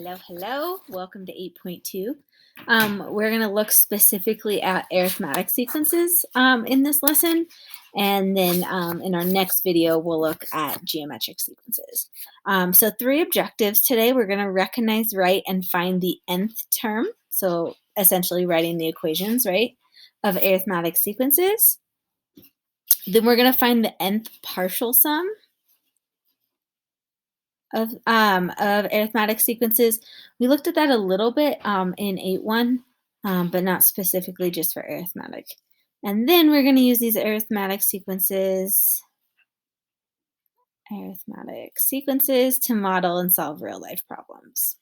Hello. Welcome to 8.2. We're going to look specifically at arithmetic sequences in this lesson. And then in our next video, we'll look at geometric sequences. So 3 objectives today. We're going to recognize, write, and find the nth term. So essentially writing the equations, right, of arithmetic sequences. Then we're going to find the nth partial sum of arithmetic sequences. We looked at that a little bit in 8.1, but not specifically just for arithmetic. And then we're going to use these arithmetic sequences to model and solve real-life problems.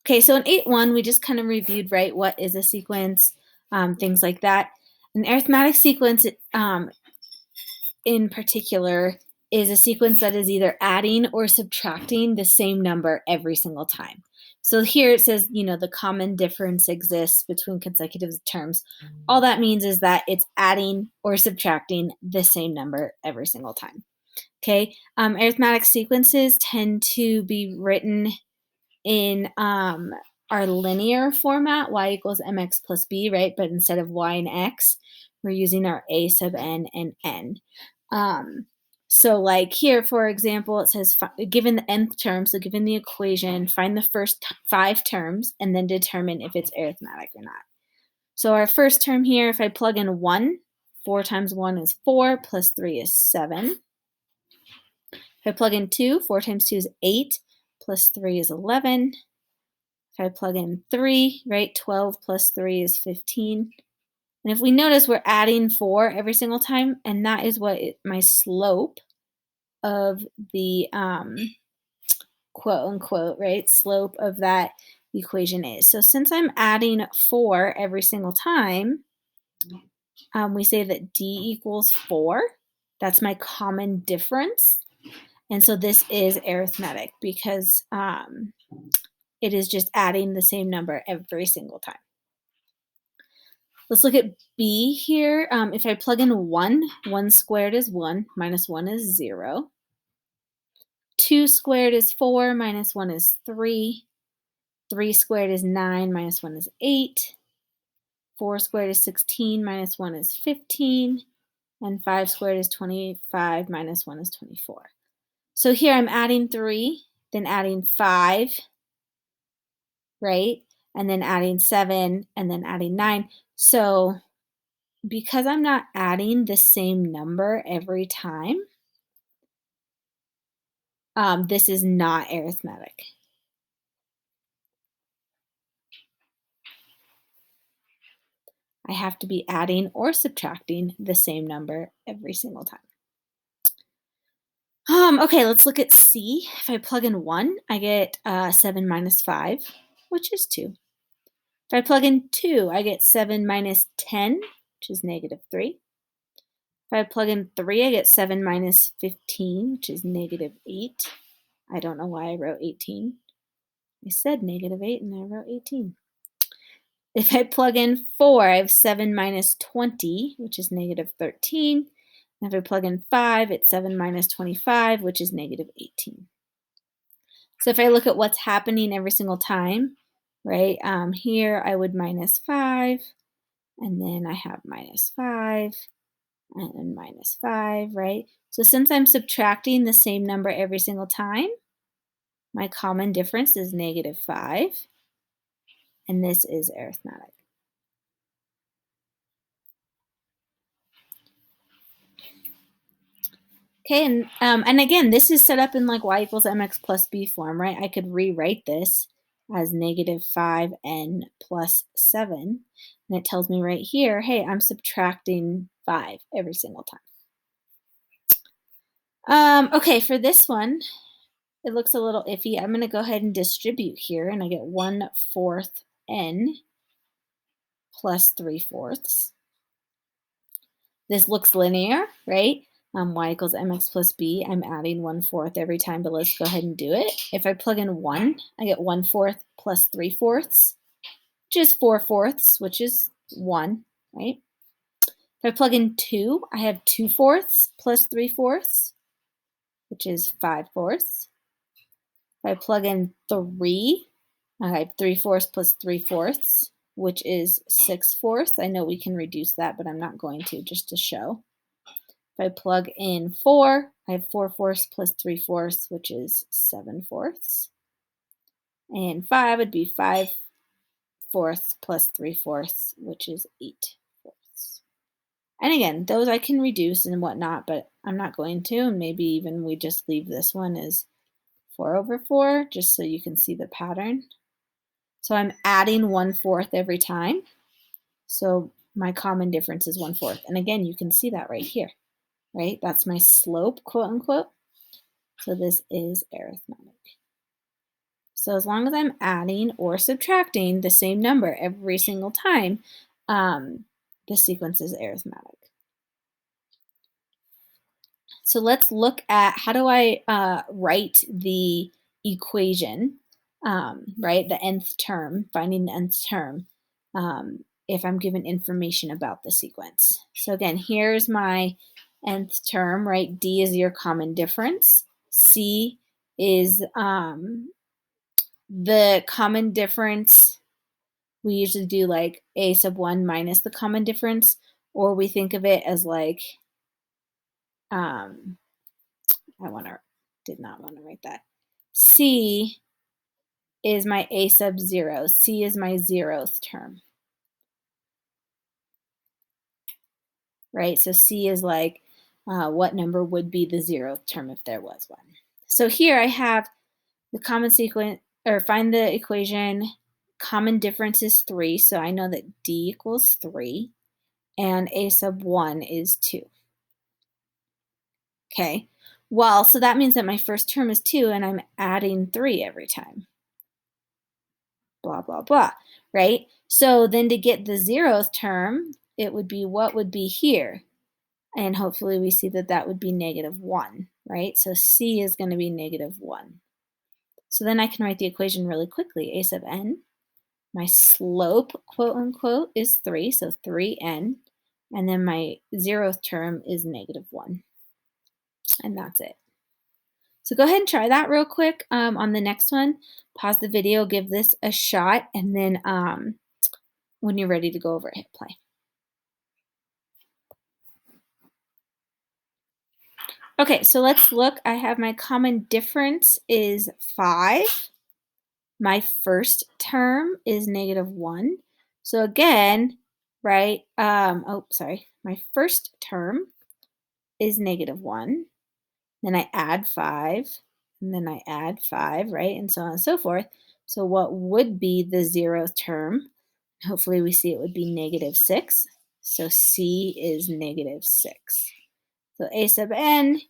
Okay, so in 8.1, we just kind of reviewed, right, what is a sequence, things like that. An arithmetic sequence in particular is a sequence that is either adding or subtracting the same number every single time. So here it says, the common difference exists between consecutive terms. All that means is that it's adding or subtracting the same number every single time. Okay, arithmetic sequences tend to be written in our linear format, y equals mx plus b, right? But instead of y and x, we're using our a sub n and n. So like here, for example, it says given the nth term, so given the equation, find the first 5 terms and then determine if it's arithmetic or not. So our first term here, if I plug in 1, 4 times 1 is 4, plus 3 is 7. If I plug in 2, 4 times 2 is 8, plus 3 is 11. If I plug in 3, right, 12 plus 3 is 15. And if we notice, we're adding 4 every single time, and that is what my slope of the quote-unquote, right, slope of that equation is. So since I'm adding 4 every single time, we say that d equals 4. That's my common difference. And so this is arithmetic because it is just adding the same number every single time. Let's look at b here. If I plug in 1, 1 squared is 1, minus 1 is 0. 2 squared is 4, minus 1 is 3. 3 squared is 9, minus 1 is 8. 4 squared is 16, minus 1 is 15. And 5 squared is 25, minus 1 is 24. So here I'm adding 3, then adding 5, right? And then adding 7, and then adding 9. So because I'm not adding the same number every time, this is not arithmetic. I have to be adding or subtracting the same number every single time. Okay, let's look at C. If I plug in 1, I get 7 minus 5, which is 2. If I plug in 2, I get 7 minus 10, which is negative 3. If I plug in 3, I get 7 minus 15, which is negative 8. I don't know why I wrote 18. I said negative 8 and I wrote 18. If I plug in 4, I have 7 minus 20, which is negative 13. And if I plug in 5, it's 7 minus 25, which is negative 18. So if I look at what's happening every single time, right, here I would minus 5, and then I have minus 5, and then minus 5, right? So since I'm subtracting the same number every single time, my common difference is negative 5, and this is arithmetic. Okay, and again, this is set up in like y equals mx plus b form, right? I could rewrite this as negative 5n plus 7, and it tells me right here, hey, I'm subtracting 5 every single time. Okay, for this one, it looks a little iffy. I'm going to go ahead and distribute here, and I get 1/4 n plus 3/4. This looks linear, right? Y equals mx plus b. I'm adding 1/4 every time, but let's go ahead and do it. If I plug in 1, I get 1/4 plus 3/4, which is 4/4, which is 1, right? If I plug in 2, I have 2/4 plus 3/4, which is 5/4. If I plug in 3, I have 3/4 plus 3/4, which is 6/4. I know we can reduce that, but I'm not going to, just to show. If I plug in 4, I have 4/4 plus 3/4, which is 7/4. And 5 would be 5/4 plus 3/4, which is 8/4. And again, those I can reduce and whatnot, but I'm not going to. And maybe even we just leave this one as 4/4, just so you can see the pattern. So I'm adding 1/4 every time. So my common difference is 1/4. And again, you can see that right here, right? That's my slope, quote unquote. So this is arithmetic. So as long as I'm adding or subtracting the same number every single time, the sequence is arithmetic. So let's look at how do I write the equation, right? The nth term, finding the nth term, if I'm given information about the sequence. So again, here's my nth term, right? D is your common difference. C is the common difference. We usually do like a sub 1 minus the common difference, or we think of it as like, did not want to write that. C is my a sub 0. C is my 0th term. Right? So C is like what number would be the 0th term if there was one. So here I have the common sequence, or find the equation. Common difference is 3, so I know that D equals 3, and a sub 1 is 2. Okay, well, so that means that my first term is 2, and I'm adding 3 every time. Blah, blah, blah, right? So then to get the 0th term, it would be what would be here? And hopefully we see that that would be -1, right? So C is going to be -1. So then I can write the equation really quickly. A sub n, my slope, quote unquote, is 3, so 3n. And then my 0th term is -1. And that's it. So go ahead and try that real quick on the next one. Pause the video, give this a shot, and then when you're ready to go over it, hit play. Okay, so let's look. I have my common difference is 5. My first term is -1. So again, right, my first term is -1. Then I add 5, and then I add 5, right, and so on and so forth. So what would be the 0th term? Hopefully we see it would be -6. So C is -6. So A sub n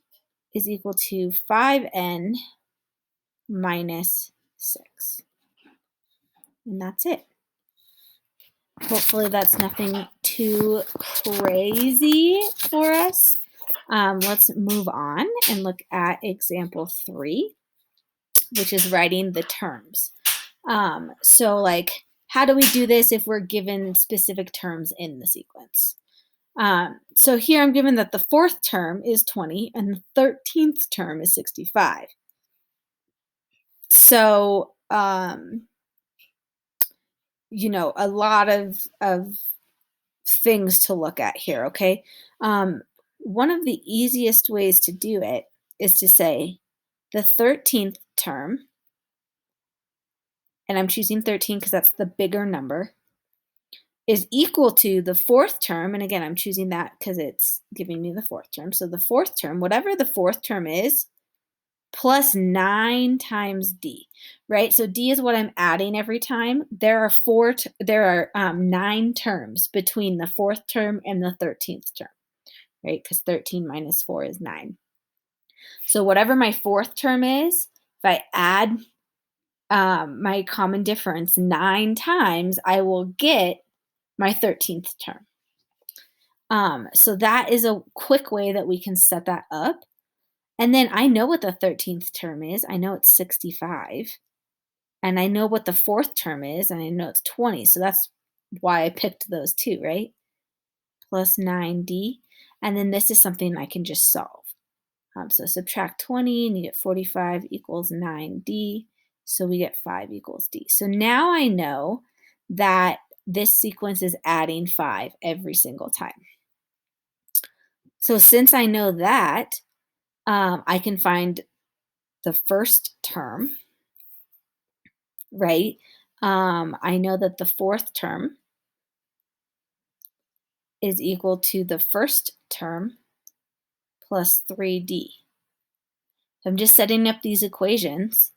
is equal to 5n minus 6. And that's it. Hopefully that's nothing too crazy for us. Let's move on and look at example 3, which is writing the terms. So like, how do we do this if we're given specific terms in the sequence? So here I'm given that the 4th term is 20 and the 13th term is 65. So, a lot of things to look at here, okay? One of the easiest ways to do it is to say the 13th term, and I'm choosing 13 because that's the bigger number, is equal to the 4th term, and again, I'm choosing that because it's giving me the 4th term. So the 4th term, whatever the 4th term is, plus 9 times D, right? So D is what I'm adding every time. There are 9 terms between the 4th term and the 13th term, right? Because 13 minus 4 is 9. So whatever my 4th term is, if I add my common difference 9 times, I will get my 13th term. So that is a quick way that we can set that up. And then I know what the 13th term is. I know it's 65. And I know what the 4th term is, and I know it's 20. So that's why I picked those two, right? Plus 9D. And then this is something I can just solve. So subtract 20 and you get 45 equals 9D. So we get 5 equals D. So now I know that this sequence is adding 5 every single time. So since I know that, I can find the first term, right? I know that the fourth term is equal to the first term plus 3D. So I'm just setting up these equations.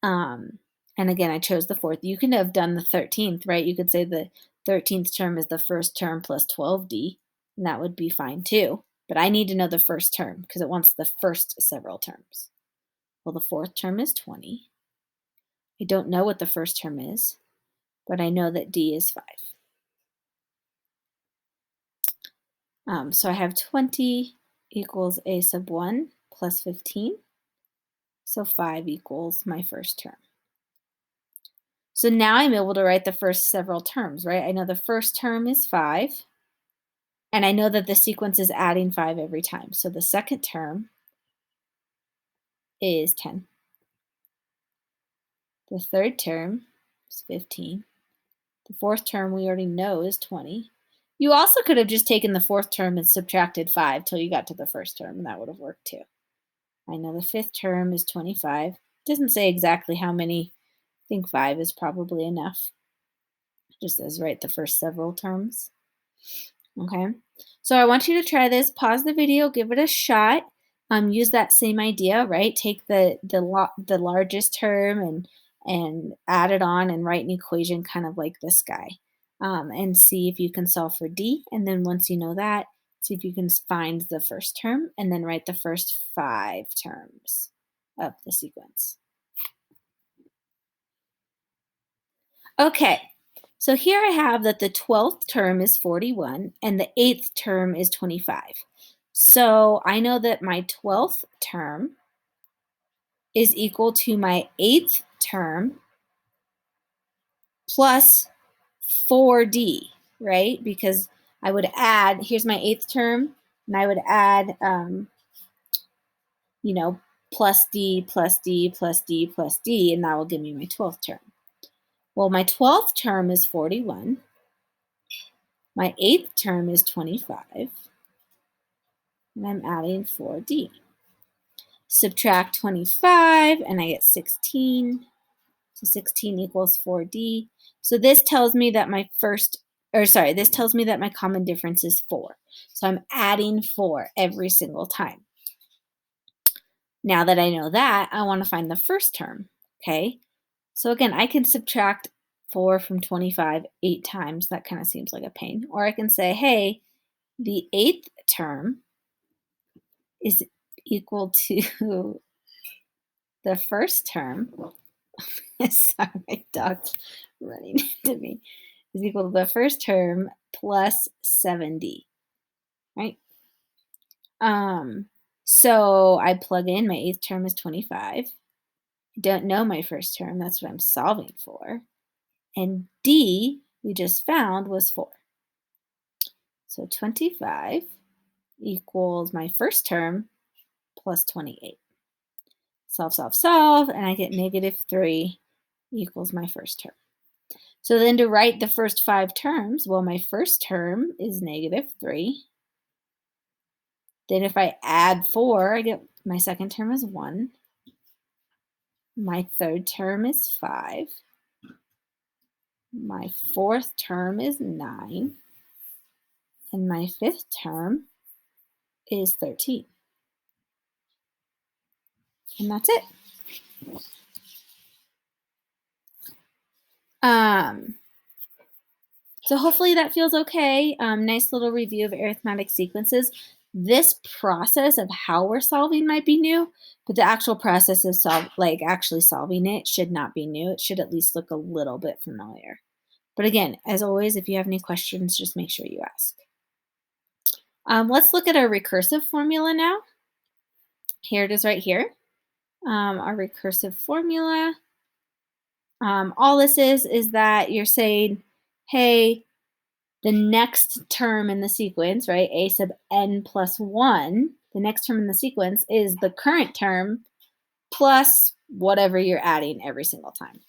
And again, I chose the fourth. You could have done the 13th, right? You could say the 13th term is the first term plus 12D, and that would be fine too. But I need to know the first term because it wants the first several terms. Well, the fourth term is 20. I don't know what the first term is, but I know that D is 5. So I have 20 equals a sub 1 plus 15. So 5 equals my first term. So now I'm able to write the first several terms, right? I know the first term is 5, and I know that the sequence is adding 5 every time. So the second term is 10. The third term is 15. The fourth term we already know is 20. You also could have just taken the fourth term and subtracted 5 till you got to the first term, and that would have worked too. I know the fifth term is 25. It doesn't say exactly how many. I think 5 is probably enough. It just says write the first several terms. Okay, so I want you to try this. Pause the video, give it a shot. Use that same idea, right? Take the largest term and add it on and write an equation kind of like this guy, and see if you can solve for D. And then once you know that, see if you can find the first term and then write the first 5 terms of the sequence. Okay, so here I have that the 12th term is 41 and the 8th term is 25. So I know that my 12th term is equal to my 8th term plus 4D, right? Because I would add, here's my 8th term, and I would add, plus D, plus D, plus D, plus D, and that will give me my 12th term. Well, my 12th term is 41. My 8th term is 25, and I'm adding 4D. Subtract 25, and I get 16. So 16 equals 4D. So this tells me that this tells me that my common difference is 4. So I'm adding 4 every single time. Now that I know that, I want to find the first term, okay? So again, I can subtract 4 from 25 8 times. That kind of seems like a pain. Or I can say, hey, the 8th term is equal to the first term. Sorry, my dog's running into me. Is equal to the first term plus 7D, right? So I plug in my 8th term is 25. I don't know my first term. That's what I'm solving for. And D, we just found, was 4. So 25 equals my first term plus 28. Solve, solve, solve, and I get -3 equals my first term. So then to write the first 5 terms, well, my first term is -3. Then if I add 4, I get my second term is 1. My third term is 5. My fourth term is 9. And my fifth term is 13. And that's it. So hopefully that feels okay. Nice little review of arithmetic sequences. This process of how we're solving might be new, but the actual process of actually solving it should not be new. It should at least look a little bit familiar. But again, as always, if you have any questions, just make sure you ask. Let's look at our recursive formula now. Here it is right here. Our recursive formula. All this is that you're saying, hey, the next term in the sequence, right, a sub n plus 1, the next term in the sequence is the current term plus whatever you're adding every single time.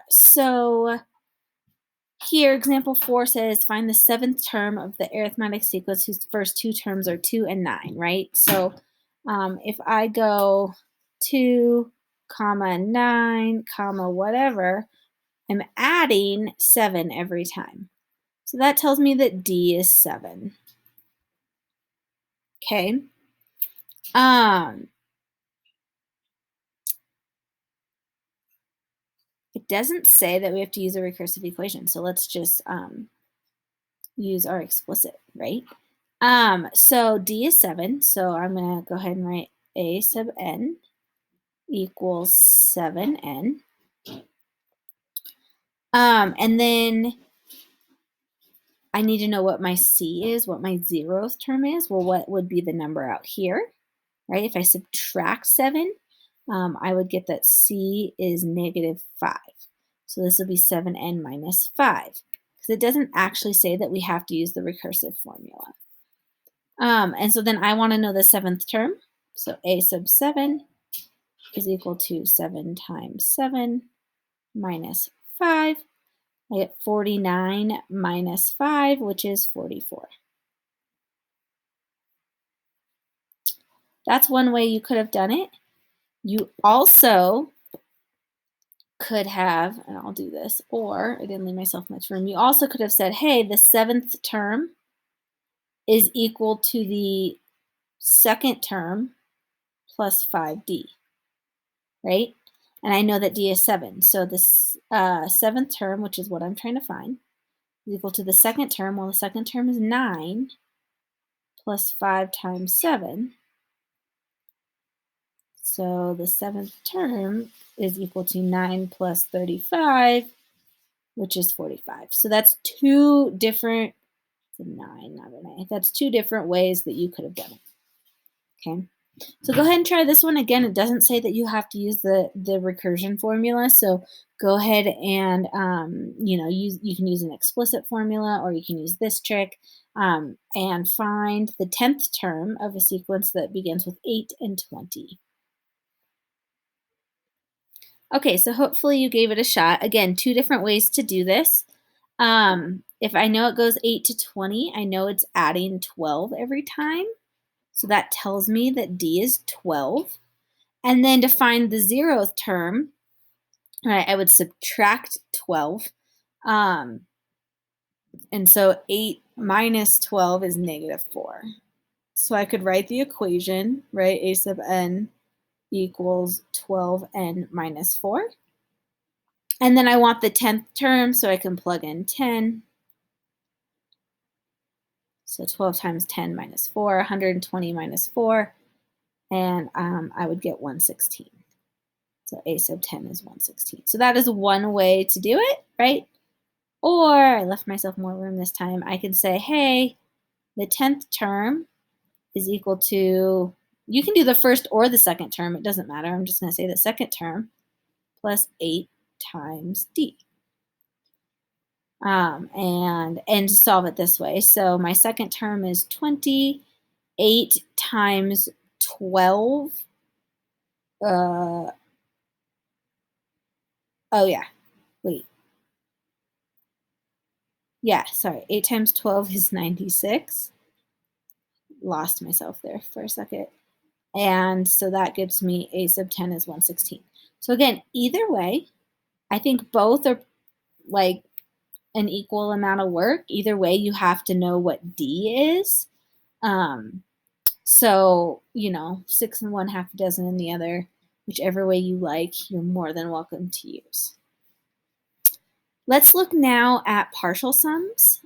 So here, example 4 says, find the 7th term of the arithmetic sequence whose first two terms are 2 and 9, right? So if I go 2, comma 9, comma whatever, I'm adding 7 every time. So that tells me that D is 7. Okay. It doesn't say that we have to use a recursive equation, so let's just use our explicit, right? So D is 7, so I'm going to go ahead and write A sub n equals 7n. And then I need to know what my C is, what my 0th term is. Well, what would be the number out here, right? If I subtract 7, I would get that C is negative 5. So this will be 7n minus 5, because it doesn't actually say that we have to use the recursive formula. And so then I want to know the 7th term. So A sub 7 is equal to 7 times 7 minus 5. I get 49 minus 5, which is 44. That's one way you could have done it. You also could have, and I'll do this, or I didn't leave myself much room. You also could have said, hey, the 7th term is equal to the 2nd term plus 5D, right? And I know that D is 7. So this 7th term, which is what I'm trying to find, is equal to the 2nd term. Well, the 2nd term is 9 plus 5 times 7. So the 7th term is equal to 9 plus 35, which is 45. So that's two different, 9, not an 8. That's two different ways that you could have done it. Okay. So go ahead and try this one again. It doesn't say that you have to use the recursion formula. So go ahead and you can use an explicit formula, or you can use this trick and find the 10th term of a sequence that begins with 8 and 20. Okay, so hopefully you gave it a shot. Again, two different ways to do this. If I know it goes 8 to 20, I know it's adding 12 every time. So that tells me that D is 12. And then to find the 0th term, right, I would subtract 12. And so 8 minus 12 is negative 4. So I could write the equation, right, A sub n equals 12n minus 4. And then I want the 10th term, so I can plug in 10. So 12 times 10 minus 4, 120 minus 4, and I would get 116. So A sub 10 is 116. So that is one way to do it, right? Or I left myself more room this time. I could say, hey, the 10th term is equal to, you can do the first or the 2nd term. It doesn't matter. I'm just going to say the 2nd term plus 8 times D. And solve it this way. So my 2nd term is 20. 8 times 12. Oh yeah, wait. Yeah, sorry. 8 times 12 is 96. Lost myself there for a second. And so that gives me A sub 10 is 116. So again, either way, I think both are like an equal amount of work. Either way, you have to know what D is. So, 6 and 1, half a dozen in the other, whichever way you like, you're more than welcome to use. Let's look now at partial sums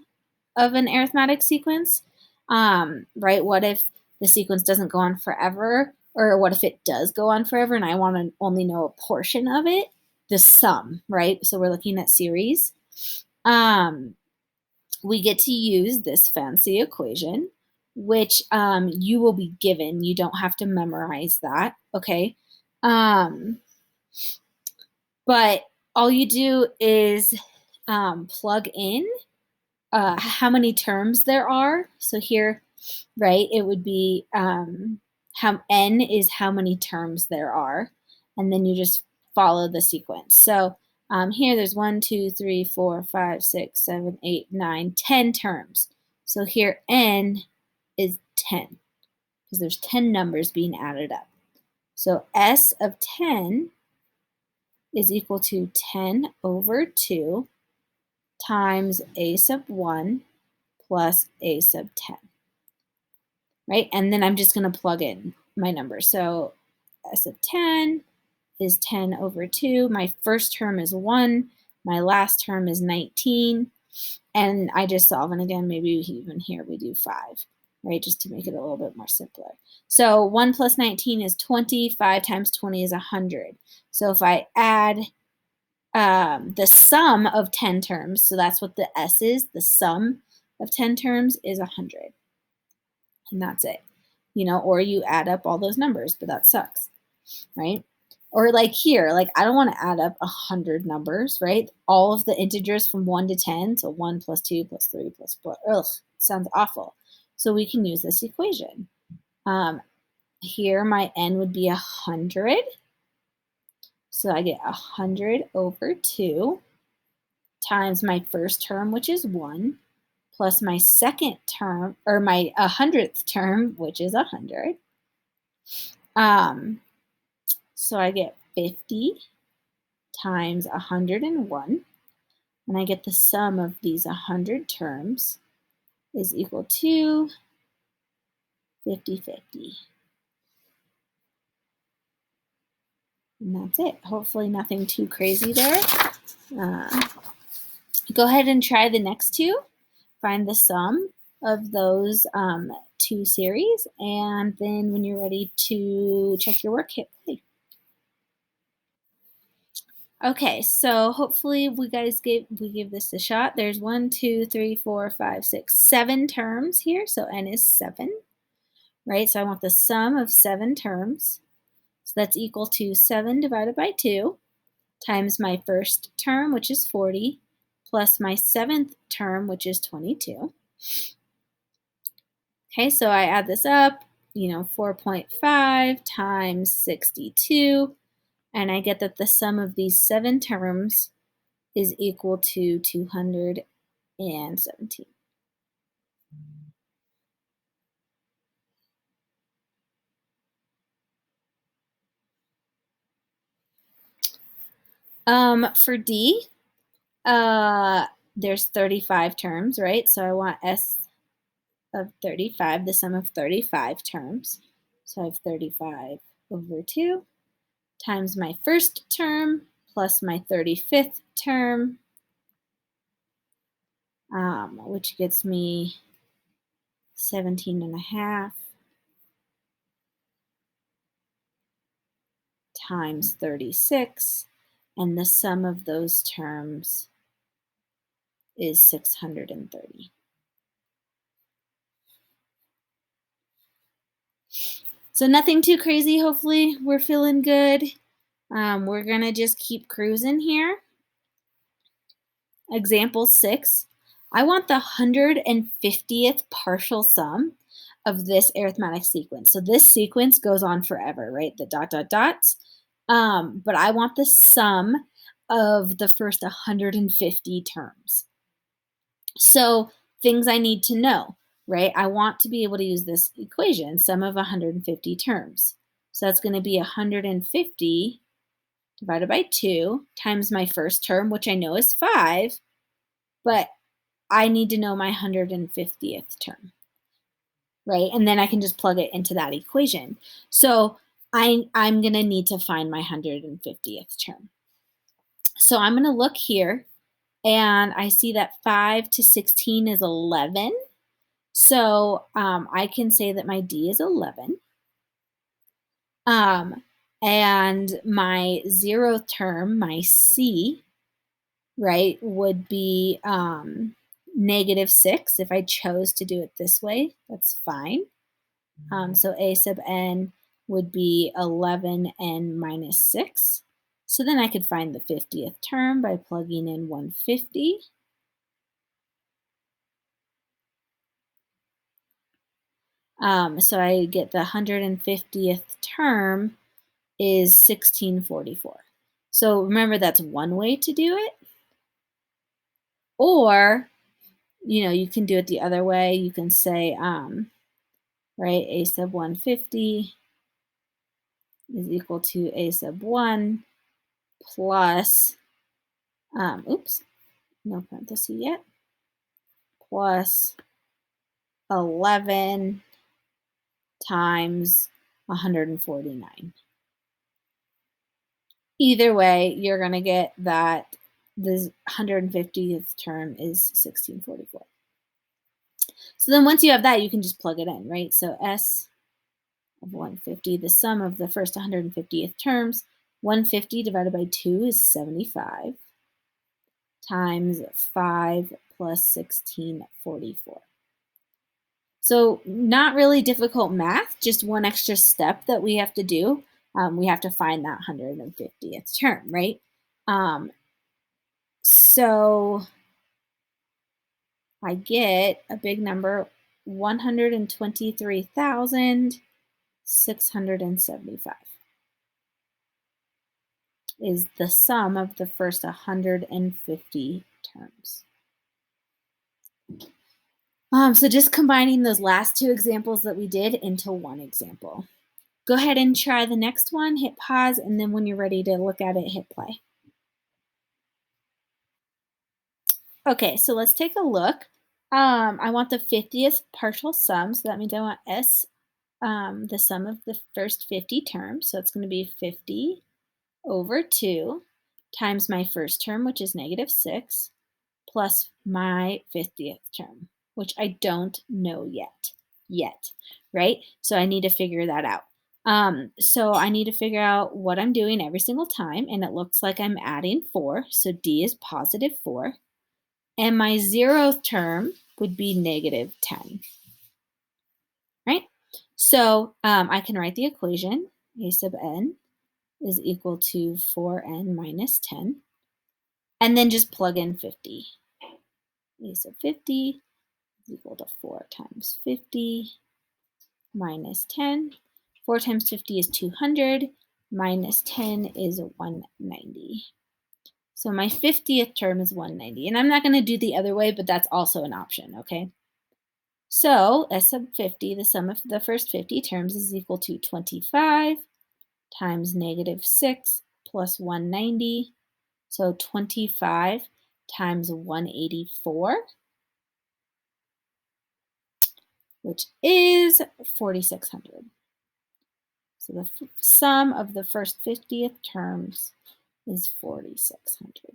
of an arithmetic sequence, right? What if the sequence doesn't go on forever, or what if it does go on forever and I want to only know a portion of it? The sum, right? So we're looking at series. We get to use this fancy equation, which you will be given. You don't have to memorize that, okay? But all you do is plug in how many terms there are. So here right? It would be how n is how many terms there are, and then you just follow the sequence. So here there's 1, 2, 3, 4, 5, 6, 7, 8, 9, 10 terms. So here n is 10 because there's 10 numbers being added up. So S of 10 is equal to 10 over 2 times a sub 1 plus a sub 10, right? And then I'm just going to plug in my number. So S of 10 is 10 over 2. My first term is 1. My last term is 19. And I just solve, and again, maybe even here we do 5, right, just to make it a little bit more simpler. So 1 plus 19 is 20. 5 times 20 is 100. So if I add the sum of 10 terms, so that's what the S is, the sum of 10 terms is 100. And that's it. You know, or you add up all those numbers, but that sucks, right? Or like here, like I don't want to add up 100 numbers, right? All of the integers from 1 to 10, so 1 plus 2 plus 3 plus 4, ugh, sounds awful. So we can use this equation. Here my n would be 100. So I get 100 over 2 times my first term, which is 1, plus my second term, or my 100th term, which is 100. So I get 50 times 101, and I get the sum of these 100 terms is equal to 50/50. And that's it. Hopefully nothing too crazy there. Go ahead and try the next two. Find the sum of those two series, and then when you're ready to check your work, hit play. Okay, so hopefully we gave this a shot. There's 1, 2, 3, 4, 5, 6, 7 terms here, so n is 7, right? So I want the sum of 7 terms. So that's equal to 7 divided by 2 times my first term, which is 40, plus my 7th term, which is 22. Okay, so I add this up, 4.5 times 62, and I get that the sum of these 7 terms is equal to 217. For D, there's 35 terms, right? So I want S of 35, the sum of 35 terms. So I have 35 over 2 times my first term plus my 35th term, which gets me 17.5 times 36, and the sum of those terms is 630. So nothing too crazy, hopefully we're feeling good. We're gonna just keep cruising here. Example 6, I want the 150th partial sum of this arithmetic sequence. So this sequence goes on forever, right? The dot, dot, dots. But I want the sum of the first 150 terms. So things I need to know, right? I want to be able to use this equation, sum of 150 terms. So that's going to be 150 divided by 2 times my first term, which I know is 5, but I need to know my 150th term, right? And then I can just plug it into that equation. So I'm going to need to find my 150th term. So I'm going to look here, and I see that 5 to 16 is 11. So I can say that my D is 11. And my 0th term, my C, right, would be -6. If I chose to do it this way, that's fine. So A sub n would be 11n minus 6. So then I could find the 50th term by plugging in 150. So I get the 150th term is 1644. So remember, that's one way to do it. Or, you can do it the other way. You can say, right, a sub 150 is equal to a sub 1 plus, oops, no parenthesis yet, plus 11 times 149. Either way, you're going to get that the 150th term is 1644. So then once you have that, you can just plug it in, right? So S of 150, the sum of the first 150th terms, 150 divided by 2 is 75 times 5 plus 1644. So not really difficult math, just one extra step that we have to do. We have to find that 150th term, right? So I get a big number, 123,675 is the sum of the first 150 terms. So just combining those last two examples that we did into one example. Go ahead and try the next one, hit pause, and then when you're ready to look at it, hit play. Okay, so let's take a look. I want the 50th partial sum, so that means I want S, the sum of the first 50 terms. So it's going to be 50 over 2 times my first term, which is -6, plus my 50th term, which I don't know yet, right? So I need to figure that out. So I need to figure out what I'm doing every single time, and it looks like I'm adding 4, so D is +4, and my 0th term would be -10, right? So I can write the equation, A sub n is equal to 4n minus 10, and then just plug in 50. A sub 50 is equal to 4 times 50 minus 10. 4 times 50 is 200, minus 10 is 190. So my 50th term is 190. And I'm not going to do the other way, but that's also an option, okay? So S sub 50, the sum of the first 50 terms, is equal to 25 times -6 plus 190. So 25 times 184, which is 4,600. So the sum of the first 50th terms is 4,600.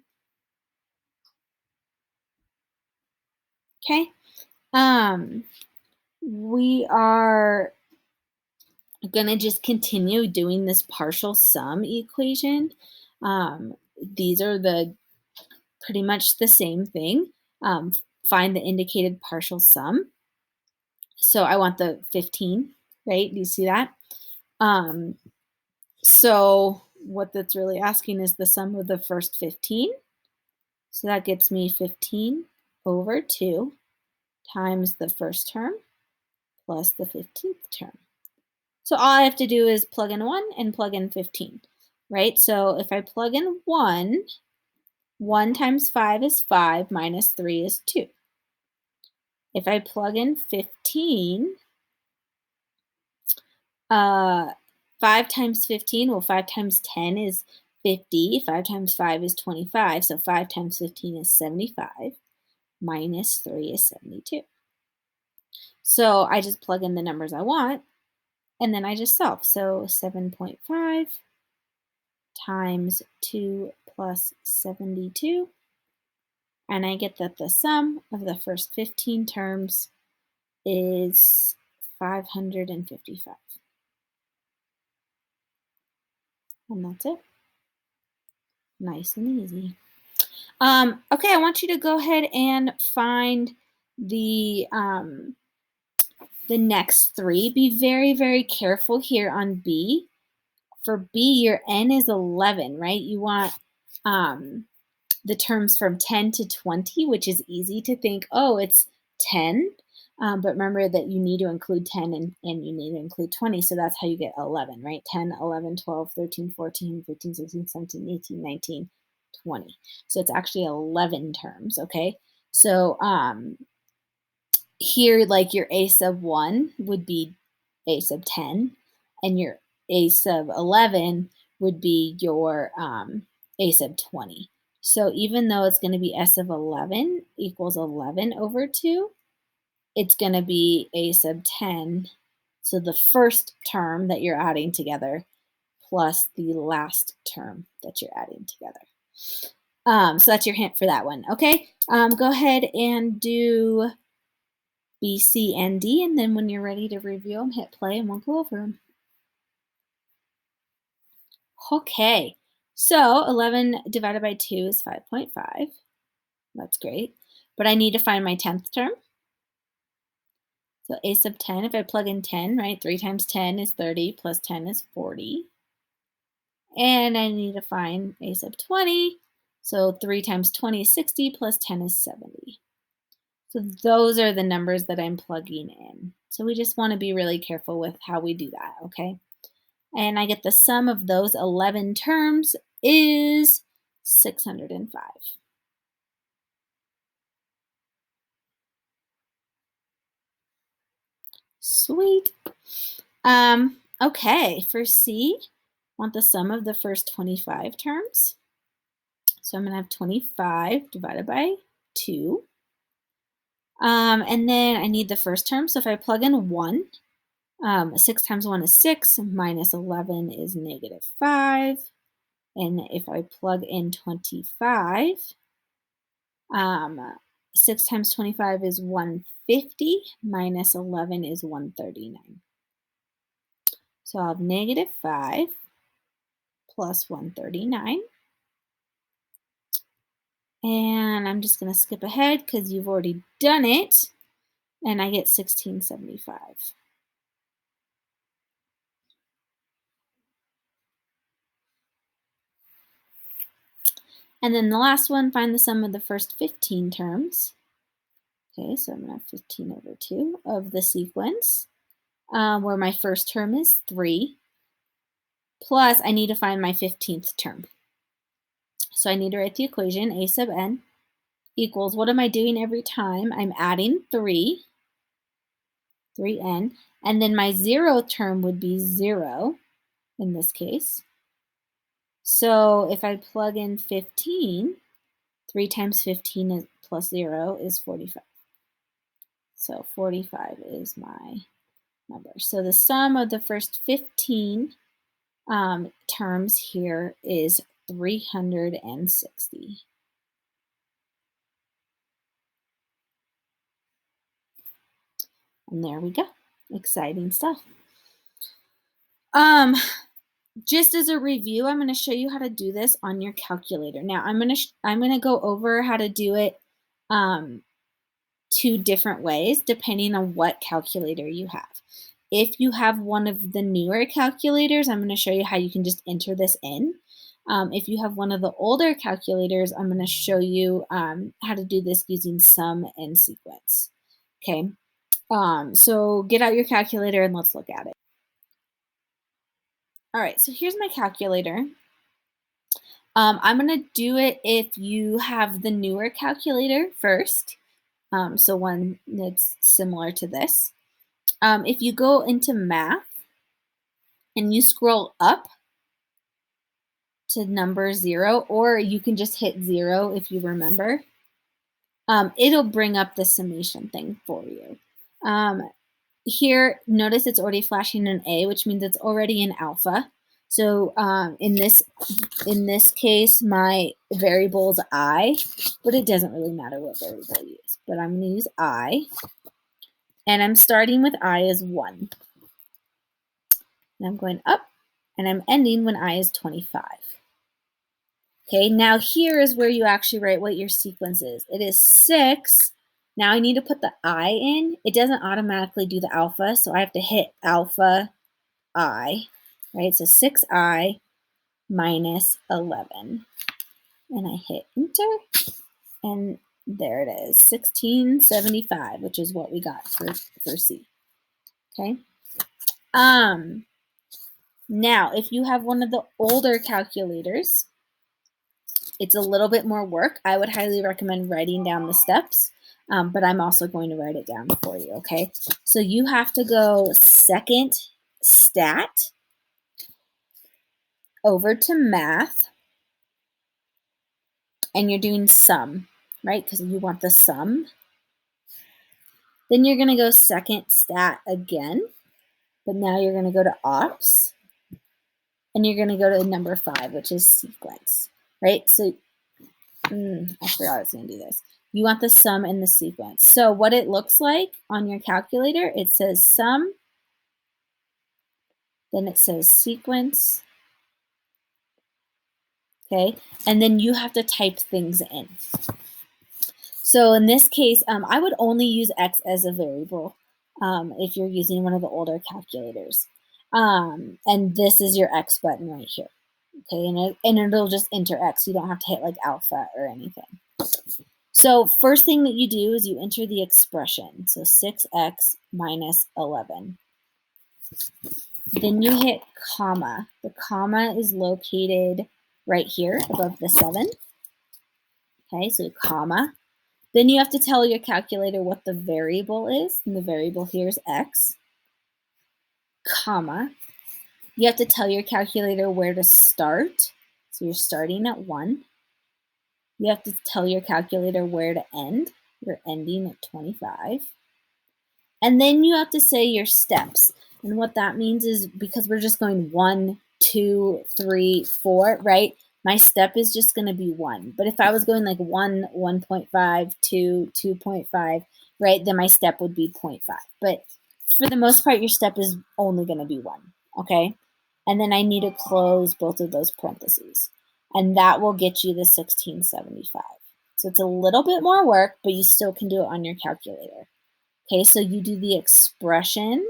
Okay, we are going to just continue doing this partial sum equation. These are pretty much the same thing. Find the indicated partial sum. So I want the 15, right? Do you see that? So what that's really asking is the sum of the first 15. So that gets me 15 over 2 times the first term plus the 15th term. So all I have to do is plug in 1 and plug in 15, right? So if I plug in 1 times 5 is 5 minus 3 is 2. If I plug in 15, 5 times 15, well, 5 times 10 is 50. 5 times 5 is 25. So 5 times 15 is 75. Minus 3 is 72. So I just plug in the numbers I want, and then I just solve. So 7.5 times 2 plus 72. And I get that the sum of the first 15 terms is 555. And that's it. Nice and easy. Okay, I want you to go ahead and find the next 3. Be very, very careful here on B. For B, your n is 11, right? You want the terms from 10 to 20, which is easy to think, oh, it's 10. But remember that you need to include 10 and you need to include 20. So that's how you get 11, right? 10, 11, 12, 13, 14, 15, 16, 17, 18, 19, 20. So it's actually 11 terms, okay? So here, like your a sub 1 would be a sub 10, and your a sub 11 would be your a sub 20. So even though it's going to be s of 11 equals 11 over 2, it's going to be a sub 10. So the first term that you're adding together plus the last term that you're adding together. So that's your hint for that one. Okay, go ahead and do B, C, and D, and then when you're ready to review them, hit play and we'll go over them. Okay, so 11 divided by 2 is 5.5. That's great. But I need to find my 10th term. So a sub 10, if I plug in 10, right, 3 times 10 is 30, plus 10 is 40. And I need to find a sub 20. So 3 times 20 is 60, plus 10 is 70. So those are the numbers that I'm plugging in. So we just want to be really careful with how we do that, okay? And I get the sum of those 11 terms is 605. Sweet. Okay, for C, I want the sum of the first 25 terms. So I'm going to have 25 divided by 2. And then I need the first term. So if I plug in 1, 6 times 1 is 6, minus 11 is negative 5. And if I plug in 25, 6 times 25 is 150, minus 11 is 139. So I'll have negative 5 plus 139. And I'm just going to skip ahead because you've already done it. And I get 1675. And then the last one, find the sum of the first 15 terms. Okay, so I'm going to have 15 over 2 of the sequence, where my first term is 3, plus I need to find my 15th term. So I need to write the equation, a sub n equals, what am I doing every time? I'm adding 3, 3n, and then my 0th term would be 0 in this case. So if I plug in 15, 3 times 15 is plus 0 is 45. So 45 is my number. So the sum of the first 15 terms here is 360. And there we go. Exciting stuff. Just as a review, I'm going to show you how to do this on your calculator. Now, I'm going to go over how to do it 2 different ways depending on what calculator you have. If you have one of the newer calculators, I'm going to show you how you can just enter this in. If you have one of the older calculators, I'm going to show you how to do this using sum and sequence. Okay, so get out your calculator and let's look at it. All right, so here's my calculator. I'm going to do it if you have the newer calculator first, so one that's similar to this. If you go into math and you scroll up to number 0, or you can just hit 0 if you remember, it'll bring up the summation thing for you. Here, notice it's already flashing an A, which means it's already in alpha. So in this case, my variable is I, but it doesn't really matter what variable you use. But I'm going to use I, and I'm starting with I as 1. And I'm going up, and I'm ending when I is 25. Okay, now here is where you actually write what your sequence is. It is 6. Now I need to put the I in. It doesn't automatically do the alpha, so I have to hit alpha I, right? So 6I minus 11. And I hit enter, and There it is, 1675, which is what we got for C. Okay. Now, if you have one of the older calculators, it's a little bit more work. I would highly recommend writing down the steps, but I'm also going to write it down for you, okay? So you have to go second stat over to math, and you're doing sum, right? Because you want the sum. Then you're going to go second stat again, but now you're going to go to ops, and you're going to go to number 5, which is sequence, right? So I forgot I was going to do this. You want the sum and the sequence. So what it looks like on your calculator, it says sum, then it says sequence, okay? And then you have to type things in. So in this case, I would only use X as a variable if you're using one of the older calculators. And this is your X button right here, okay? And it'll just enter X. You don't have to hit like alpha or anything. So first thing that you do is you enter the expression. So 6x minus 11. Then you hit comma. The comma is located right here above the 7. Okay, so comma. Then you have to tell your calculator what the variable is, and the variable here is x, comma. You have to tell your calculator where to start. So you're starting at 1. You have to tell your calculator where to end. You're ending at 25. And then you have to say your steps. And what that means is, because we're just going 1, 2, 3, 4, right? My step is just going to be 1. But if I was going like 1, 1.5, 2, 2.5, right, then my step would be 0.5. But for the most part, your step is only going to be 1, okay? And then I need to close both of those parentheses. And that will get you the 1675. So it's a little bit more work, but you still can do it on your calculator. Okay, so you do the expression,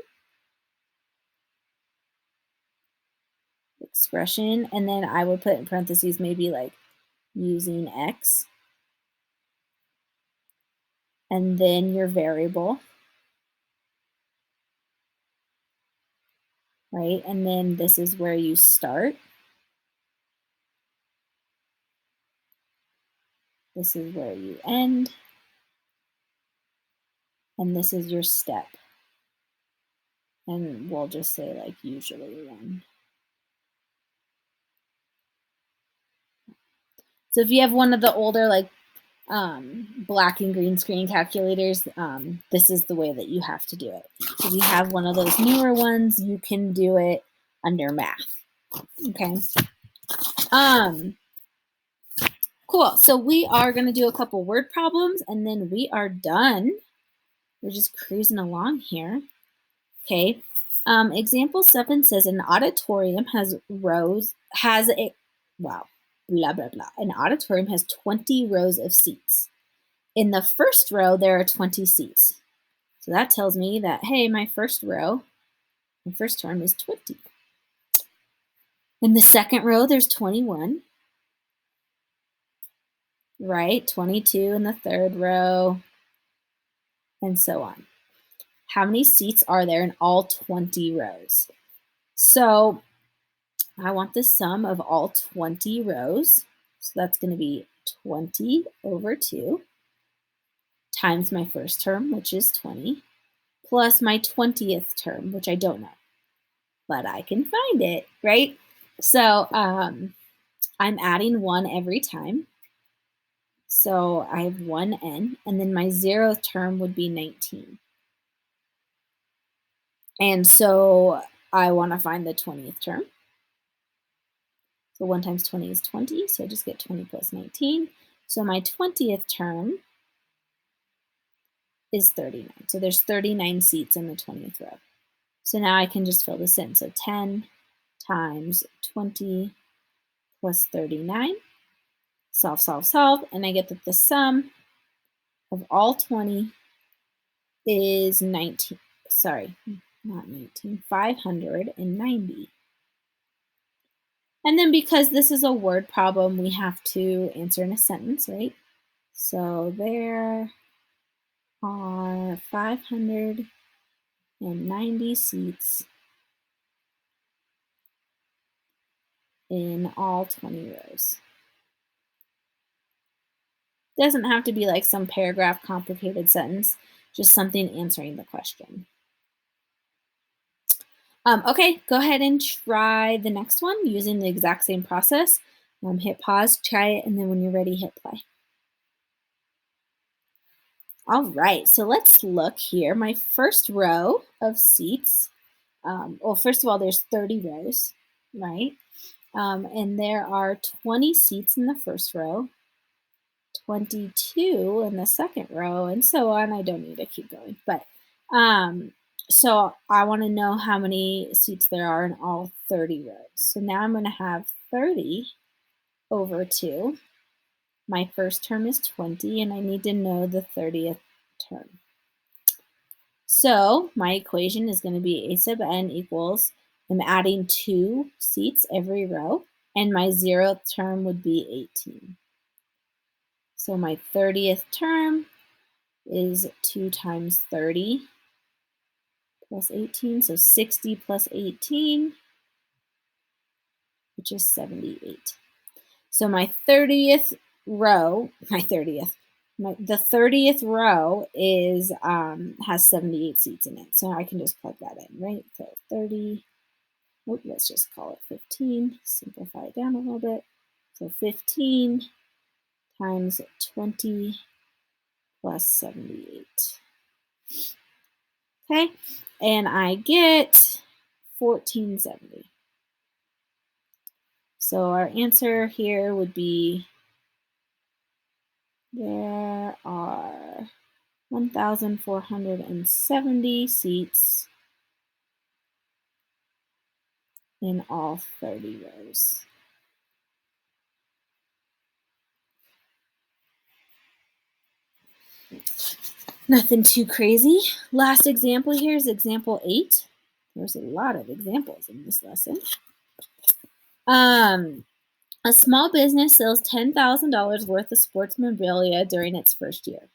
and then I would put in parentheses maybe like using X, and then your variable, right? And then this is where you start. This is where you end. And this is your step. And we'll just say like usually 1. So if you have one of the older like black and green screen calculators, this is the way that you have to do it. If you have one of those newer ones, you can do it under math. Okay. Cool. So we are going to do a couple word problems, and then we are done. We're just cruising along here. Okay. Example 7 says an auditorium blah, blah, blah. An auditorium has 20 rows of seats. In the first row, there are 20 seats. So that tells me that, hey, my first term is 20. In the second row, there's 21. Right? 22 in the third row, and so on. How many seats are there in all 20 rows? So I want the sum of all 20 rows. So that's going to be 20 over 2 times my first term, which is 20, plus my 20th term, which I don't know, but I can find it, right? So I'm adding 1 every time. So I have 1n, and then my 0th term would be 19. And so I want to find the 20th term. So 1 times 20 is 20, so I just get 20 plus 19. So my 20th term is 39. So there's 39 seats in the 20th row. So now I can just fill this in. So 10 times 20 plus 39. Solve, solve, solve, and I get that the sum of all 20 is 19. Sorry, not 19, 590. And then because this is a word problem, we have to answer in a sentence, right? So there are 590 seats in all 20 rows. Doesn't have to be like some paragraph complicated sentence, just something answering the question. Okay, go ahead and try the next one using the exact same process. Hit pause, try it, and then when you're ready, hit play. All right, so let's look here. My first row of seats, well, first of all, there's 30 rows, right? And there are 20 seats in the first row, 22 in the second row, and so on. I don't need to keep going, but so I want to know how many seats there are in all 30 rows. So now I'm going to have 30 over 2. My first term is 20, and I need to know the 30th term. So my equation is going to be a sub n equals, I'm adding 2 seats every row, and my 0th term would be 18. So my 30th term is 2 times 30 plus 18, so 60 plus 18, which is 78. So my 30th row, the 30th row is has 78 seats in it. So I can just plug that in, right? So 30, let's just call it 15, simplify it down a little bit. So 15 times 20 plus 78. Okay, and I get 1470. So our answer here would be there are 1,470 seats in all 30 rows. Nothing too crazy. Last example here is example 8. There's a lot of examples in this lesson. A small business sells $10,000 worth of sports memorabilia during its first year.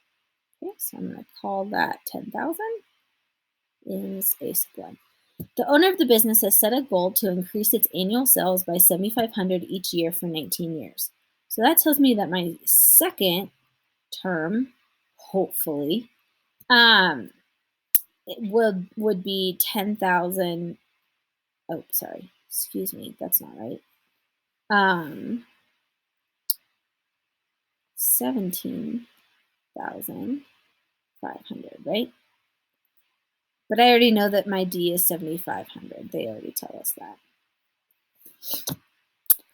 Okay, so I'm going to call that 10,000 is a sub-1. The owner of the business has set a goal to increase its annual sales by 7,500 each year for 19 years. So that tells me that my second term, hopefully, would be 10,000. Oh, sorry. Excuse me. That's not right. 17,500, right? But I already know that my D is 7,500. They already tell us that.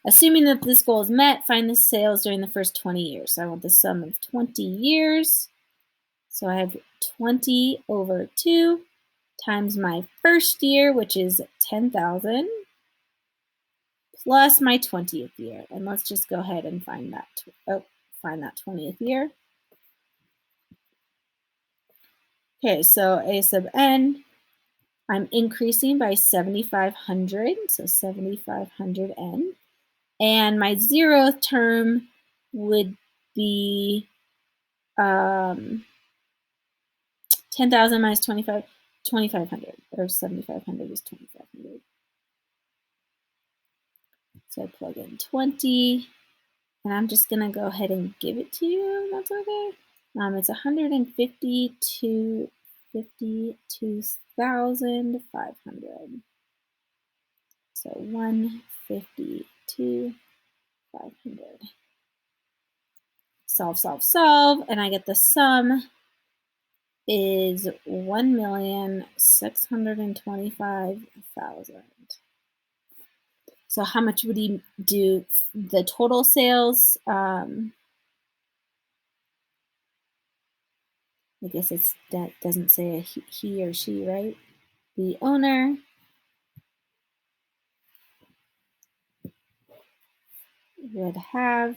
Assuming that this goal is met, find the sales during the first 20 years. So I want the sum of 20 years. So I have 20 over 2 times my first year, which is 10,000, plus my 20th year. And let's just go ahead and find that 20th year. Okay, so A sub n, I'm increasing by 7,500, so 7,500 n. And my 0th term would be 10,000 minus 2,500, or 7,500 is 2,500. So I plug in 20, and I'm just going to go ahead and give it to you. That's okay. It's 152,500. So 152,500. Solve, solve, solve, and I get the sum is 1,625,000. So how much would he do the total sales? I guess that doesn't say he or she, right? The owner would have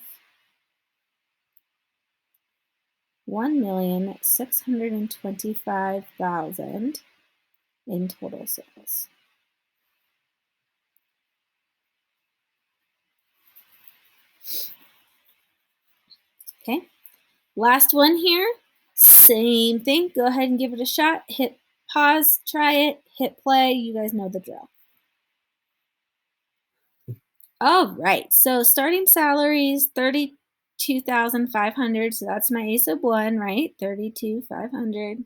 1,625,000 in total sales. Okay, Last one here. Same thing. Go ahead and give it a shot. Hit pause, try it, hit play. You guys know the drill. All right. So starting salaries 32,500. So that's my ace of one, right? 32,500.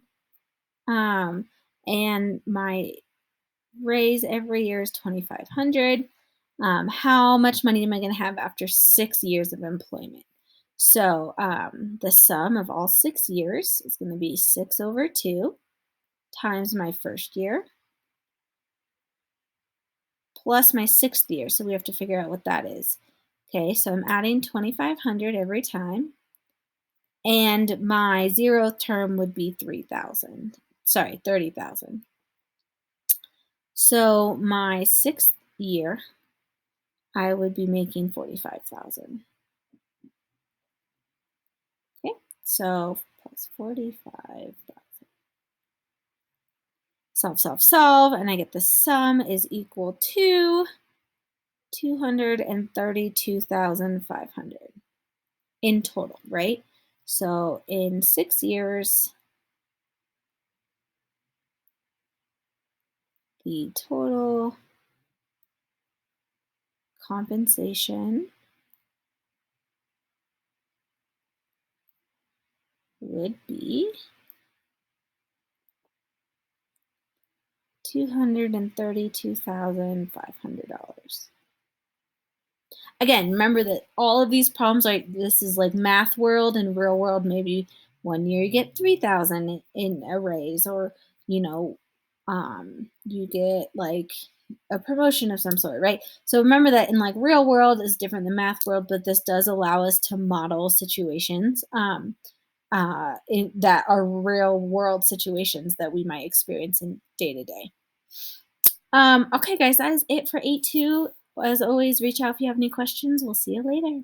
And my raise every year is 2,500. How much money am I going to have after 6 years of employment? So the sum of all 6 years is going to be 6 over 2 times my first year plus my 6th year. So we have to figure out what that is. Okay, so I'm adding 2,500 every time. And my 0th term would be 3,000. Sorry, 30,000. So my 6th year, I would be making 45,000. Okay, so plus 45,000. Solve, and I get the sum is equal to 232,500 in total, right? So in 6 years, the total compensation would be $232,500. Again, remember that all of these problems are, this is like math world and real world. Maybe one year you get 3,000 in a raise, or, you know, you get like a promotion of some sort, right? So remember that in like real world is different than math world, but this does allow us to model situations that are real world situations that we might experience in day to day. Okay, guys, that is it for 8.2. As always, reach out if you have any questions. We'll see you later.